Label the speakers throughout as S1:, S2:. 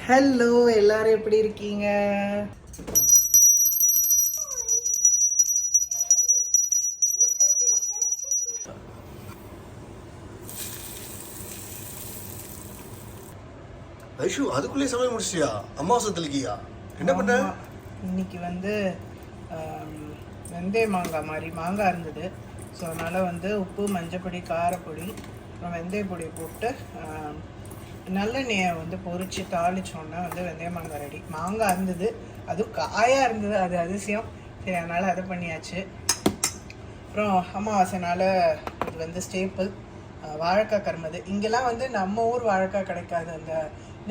S1: Hello, எல்லாரும் எப்படி இருக்கீங்க?
S2: ஐஷு, அதுக்குள்ளே சமையல் முடிச்சியா? அமாவாசை தெளிக்கியா? என்ன பண்ண?
S1: இன்னைக்கு வெந்தய மாங்காய் மாதிரி மாங்காய் இருந்தது. ஸோ அதனால் உப்பு, மஞ்சப்பொடி, காரப்பொடி, அப்புறம் வெந்தய பொடி போட்டு நல்லெண்ணெயை பொரித்து தாளித்தோன்னா வெந்தய மாங்காய் ரெடி. மாங்காய் இருந்தது, அதுவும் காயாக இருந்தது, அது அதிசயம். சரி, அதனால் அதை பண்ணியாச்சு. அப்புறம் அமாவாசைனால இது ஸ்டேப்பிள் வாழைக்காய் கருமது. இங்கெல்லாம் நம்ம ஊர் வாழைக்காய் கிடைக்காது. அந்த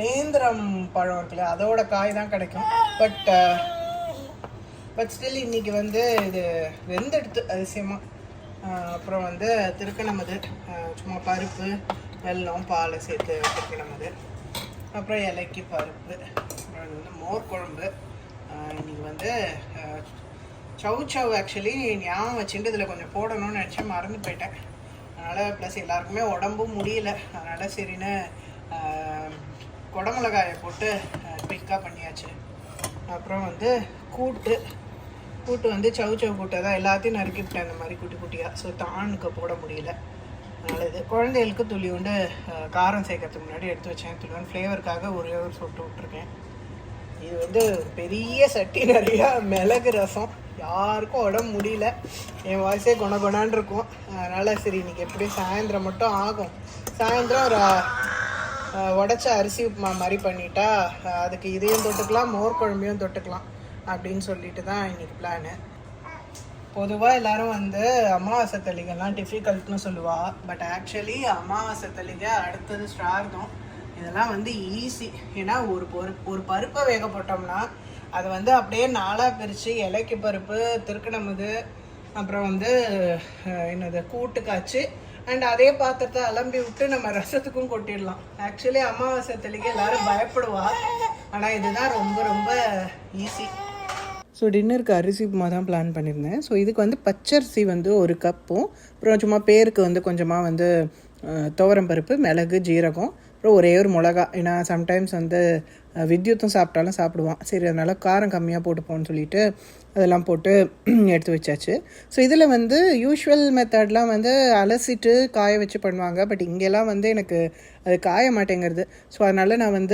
S1: நேந்திரம் பழம் இருக்குல்ல, அதோட காய் தான் கிடைக்கும். பட் ஸ்டில் இன்னைக்கு இது வெந்தெடுத்து அதிசயமாக. அப்புறம் திருக்கணமது, சும்மா பருப்பு, வெல்லம், பாலை சேர்த்து திருக்கணமது. அப்புறம் இலைக்கு பருப்பு. அப்புறம் மோர் குழம்பு. இன்னைக்கு சவு ஆக்சுவலி ஞாபகம் வச்சுட்டு இதில் கொஞ்சம் போடணும்னு நினச்சேன், மறந்து போயிட்டேன். அதனால் ப்ளஸ் எல்லாருக்குமே உடம்பும் முடியல, அதனால் சரின்னு குடமிளகாயை போட்டு குயிக்காக பண்ணியாச்சு. அப்புறம் கூட்டு சவு கூட்டை தான் எல்லாத்தையும் நறுக்கிவிட்டேன் இந்த மாதிரி குட்டி குட்டியாக. ஸோ தானுக்கு போட முடியல. அதனால் இது குழந்தைகளுக்கு துளிவுண்டு காரம் சேர்க்கறதுக்கு முன்னாடி எடுத்து வச்சேன். துளிவன் ஃப்ளேவருக்காக ஒரே ஒரு சொட்டு விட்டுருக்கேன். இது பெரிய சட்டி நிறையா மிளகு ரசம். யாருக்கும் உடம்பு முடியல, என் வாய்ஸே கொணான்னு இருக்கும். அதனால் சரி, இன்றைக்கி எப்படியும் சாயந்தரம் மட்டும் ஆகும். சாயந்தரம் ஒரு உடச்ச அரிசி உப்புமா மாதிரி பண்ணிட்டா அதுக்கு இதையும் தொட்டுக்கலாம், மோர் குழம்பையும் தொட்டுக்கலாம் அப்படின்னு சொல்லிட்டு தான் இன்றைக்கி பிளானு. பொதுவாக எல்லோரும் அமாவாசை தளிகைலாம் டிஃபிகல்ட்னு சொல்லுவா. பட் ஆக்சுவலி அமாவாசை தளிகை அடுத்தது ஸ்ரார்த்தம். இதெல்லாம் ஈஸி. ஏன்னா ஒரு பருப்பை வேக போட்டோம்னா அது அப்படியே நாளாக பிரித்து இலைக்கு பருப்பு, திருக்கணமுது, அப்புறம் என்னது கூட்டு காய்ச்சி அண்ட் அதே பாத்திரத்தை அலம்பி விட்டு நம்ம ரசத்துக்கும் கொட்டிடலாம். ஆக்சுவலி அமாவாசை தளிகை எல்லாரும் பயப்படுவா, ஆனால் இதுதான் ரொம்ப ரொம்ப ஈஸி. ஸோ டின்னருக்கு அரிசி உப்புமா தான் பிளான் பண்ணியிருந்தேன். ஸோ இதுக்கு பச்சரிசி ஒரு கப்பும், அப்புறம் சும்மா பேருக்கு கொஞ்சமாக துவரம் பருப்பு, மிளகு, ஜீரகம், அப்புறம் ஒரே ஒரு மிளகா. ஏன்னா சம்டைம்ஸ் வித்யுத்தும் சாப்பிட்டாலும் சாப்பிடுவான். சரி, அதனால் காரம் கம்மியாக போட்டுப்போன்னு சொல்லிட்டு அதெல்லாம் போட்டு எடுத்து வச்சாச்சு. ஸோ இதில் யூஷுவல் மெத்தட்லாம் அலசிட்டு காய வச்சு பண்ணுவாங்க. பட் இங்கெல்லாம் எனக்கு அது காய மாட்டேங்கிறது. ஸோ அதனால் நான்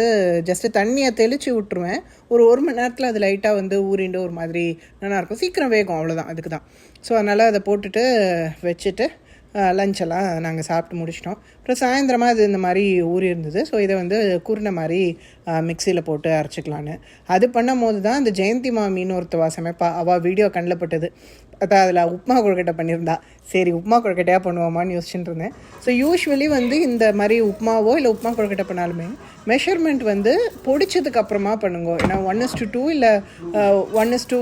S1: ஜஸ்ட்டு தண்ணியை தெளித்து விட்ருவேன். ஒரு மணி நேரத்தில் அது லைட்டாக ஊறிண்டு ஒரு மாதிரி நல்லாயிருக்கும். சீக்கிரம் வேகும், அவ்வளோதான், அதுக்கு தான். ஸோ அதனால் அதை போட்டுட்டு வச்சுட்டு லஞ்செல்லாம் நாங்கள் சாப்பிட்டு முடிச்சிட்டோம். அப்புறம் சாயந்தரமாக அது இந்த மாதிரி ஊறி இருந்தது. ஸோ இதை குருணை மாதிரி மிக்சியில் போட்டு அரைச்சிக்கலான்னு அது பண்ணும் போது தான் இந்த ஜெயந்தி மாமின்னு ஒருத்தவா சமைப்பா. அவள் வீடியோ கண்ணில் பட்டது. அதான் அதில் உப்புமா கொழுக்கட்டை பண்ணியிருந்தா. சரி, உப்புமா கொழுக்கட்டையாக பண்ணுவோமான்னு யோசிச்சுட்டு இருந்தேன். ஸோ யூஸ்வலி இந்த மாதிரி உப்புமாவோ இல்லை உப்புமா கொழுக்கட்டை பண்ணாலுமே மெஷர்மெண்ட் பொடிச்சதுக்கு அப்புறமா பண்ணுங்க. ஏன்னா 1:2 இல்லை 1:2,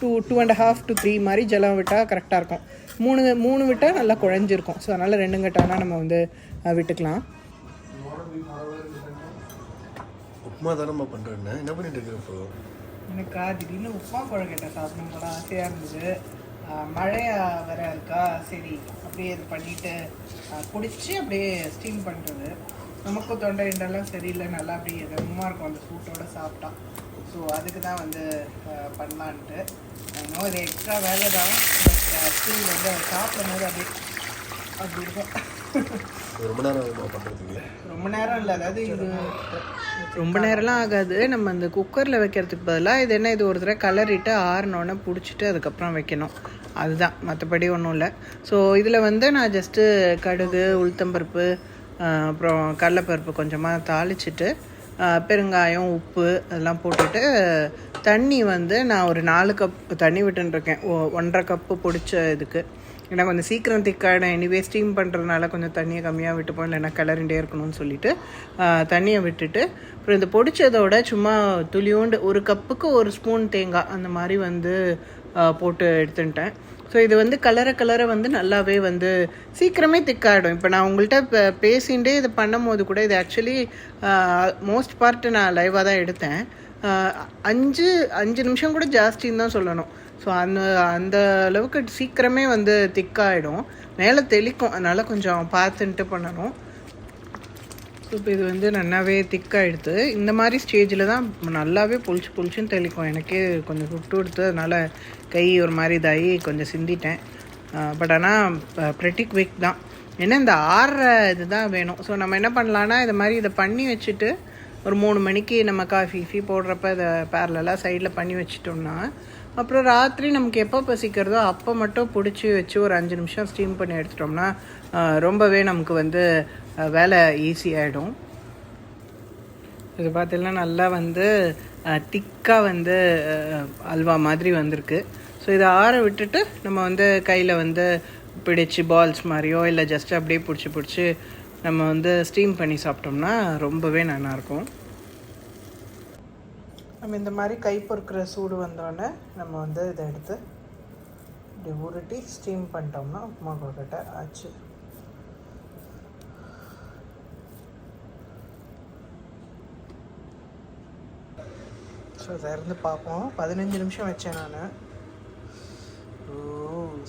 S1: 2.5 to 3 மாதிரி ஜலம் விட்டால் கரெக்டாக இருக்கும். 3 விட்டால் நல்லா குழஞ்சிருக்கும். ஸோ அதனால் 2 கட்டானா நம்ம விட்டுக்கலாம்.
S2: உப்புமா தானே பண்ணுறேன். என்ன பண்ணிட்டு இருக்கிறப்போ
S1: எனக்கு திடீர்னு உப்புமா கொழுக்கட்டை சாப்பிடணும் கூட ஆசையாக இருந்தது. மழையாக வேற இருக்கா, சரி அப்படியே இது பண்ணிவிட்டு பிடிச்சி அப்படியே ஸ்டீம் பண்ணுறது. நமக்கும் தொண்டை இண்டெல்லாம் சரியில்லை, நல்லா அப்படியே எதமாக இருக்கும் அந்த சூட்டோடு சாப்பிட்டா. ஸோ அதுக்கு தான் பண்ணலான்ட்டு. இன்னும் இது எக்ஸ்ட்ரா வேலை தான். பட் ஸ்டில் சாப்பிடும் போது அப்படி இருக்கும். ரொம்ப நேரம் இல்லை, அதாவது இது ரொம்ப நேரம்லாம் ஆகாது. நம்ம அந்த குக்கரில் வைக்கிறதுக்கு பதிலாக இது என்ன, இது ஒரு தடவை கலரிட்டு ஆறினோன்னே பிடிச்சிட்டு அதுக்கப்புறம் வைக்கணும். அதுதான், மற்றபடி ஒன்றும் இல்லை. ஸோ இதில் நான் ஜஸ்ட்டு கடுகு, உளுத்தம்பருப்பு, அப்புறம் கடலைப்பருப்பு கொஞ்சமாக தாளிச்சிட்டு பெருங்காயம், உப்பு அதெல்லாம் போட்டுட்டு தண்ணி நான் ஒரு 4 கப் தண்ணி விட்டுருக்கேன். 1.5 கப்பு பிடிச்ச இதுக்கு. ஏன்னா கொஞ்சம் சீக்கிரம் திக்காயிடும். எனிவே ஸ்டீம் பண்ணுறதுனால கொஞ்சம் தண்ணியை கம்மியாக விட்டுப்போம், இல்லைன்னா கிளறிண்டே இருக்கணும்னு சொல்லிட்டு தண்ணியை விட்டுட்டு அப்புறம் இந்த பொடிச்சதோட சும்மா துளியோண்டு 1 கப்புக்கு 1 ஸ்பூன் தேங்காய் அந்த மாதிரி போட்டு எடுத்துட்டேன். ஸோ இது கலரை நல்லாவே சீக்கிரமே திக்காயிடும். இப்போ நான் உங்கள்கிட்ட பேசிகிட்டே இது பண்ணும் போது கூட இது ஆக்சுவலி மோஸ்ட் பார்ட்டு நான் லைவாக தான் எடுத்தேன். 5 நிமிஷம் கூட ஜாஸ்தின்னு தான் சொல்லணும். ஸோ அந்த அளவுக்கு சீக்கிரமே திக்காயிடும், மேலே தெளிக்கும். அதனால் கொஞ்சம் பார்த்துன்ட்டு பண்ணணும். ஸோ இப்போ இது வந்து நல்லாவே திக்காகிடுது. இந்த மாதிரி ஸ்டேஜில் தான் நல்லாவே புளிச்சுன்னு தெளிக்கும். எனக்கே கொஞ்சம் சுட்டு கொடுத்து அதனால் கை ஒரு மாதிரி இதாகி கொஞ்சம் சிந்திட்டேன். பட் ஆனால் ப்ரெட்டி குவிக் தான். ஏன்னா இந்த இது தான் வேணும். ஸோ நம்ம என்ன பண்ணலான்னா இதை மாதிரி இதை பண்ணி வச்சுட்டு ஒரு 3 மணிக்கு நம்ம காஃபி போடுறப்ப இதை பேரலெல்லாம் சைடில் பண்ணி வச்சிட்டோம்னா அப்புறம் ராத்திரி நமக்கு எப்போ பசிக்கிறதோ அப்போ மட்டும் பிடிச்சி வச்சு ஒரு 5 நிமிஷம் ஸ்டீம் பண்ணி எடுத்துட்டோம்னா ரொம்பவே நமக்கு வந்து வேலை ஈஸியாகிடும். இது பார்த்தீங்கன்னா நல்லா வந்து திக்காக வந்து அல்வா மாதிரி வந்திருக்கு. ஸோ இதை ஆற விட்டுட்டு நம்ம வந்து கையில் வந்து பிடிச்சி பால்ஸ் மாதிரியோ இல்லை ஜஸ்ட் அப்படியே பிடிச்சி நம்ம வந்து ஸ்டீம் பண்ணி சாப்பிட்டோம்னா ரொம்பவே நல்லாயிருக்கும். நம்ம இந்த மாதிரி கை பொறுக்கிற சூடு வந்தோடனே நம்ம வந்து இதை எடுத்து இப்படி உருட்டி ஸ்டீம் பண்ணிட்டோம்னா உப்புமா கொழுக்கட்டை ஆச்சு. ஸோ இதை இருந்து பார்ப்போம். 15 நிமிஷம் வச்சேன் நான்.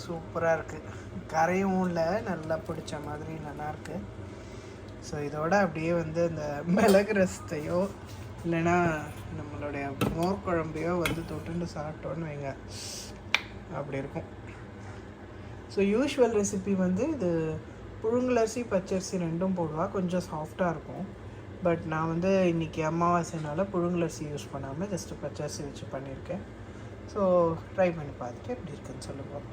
S1: சூப்பராக இருக்குது. கரையும் இல்லை, நல்லா பிடிச்ச மாதிரி நல்லாயிருக்கு. ஸோ இதோட அப்படியே வந்து இந்த மிளகு ரசத்தையோ இல்லைன்னா நம்மளுடைய மோர் குழம்பையோ வந்து தொட்டுண்டு சாப்பிட்டோன்னு வைங்க, அப்படி இருக்கும். ஸோ யூஷுவல் ரெசிபி வந்து இது புழுங்கலரிசி பச்சரிசி ரெண்டும் போடுவா, கொஞ்சம் சாஃப்டாக இருக்கும். பட் நான் வந்து இன்றைக்கி அமாவாசைனால புழுங்கலரிசி யூஸ் பண்ணாமல் ஜஸ்ட்டு பச்சரிசி வச்சு பண்ணியிருக்கேன். ஸோ ட்ரை பண்ணி பார்த்துட்டு எப்படி இருக்குன்னு சொல்லுங்கள்.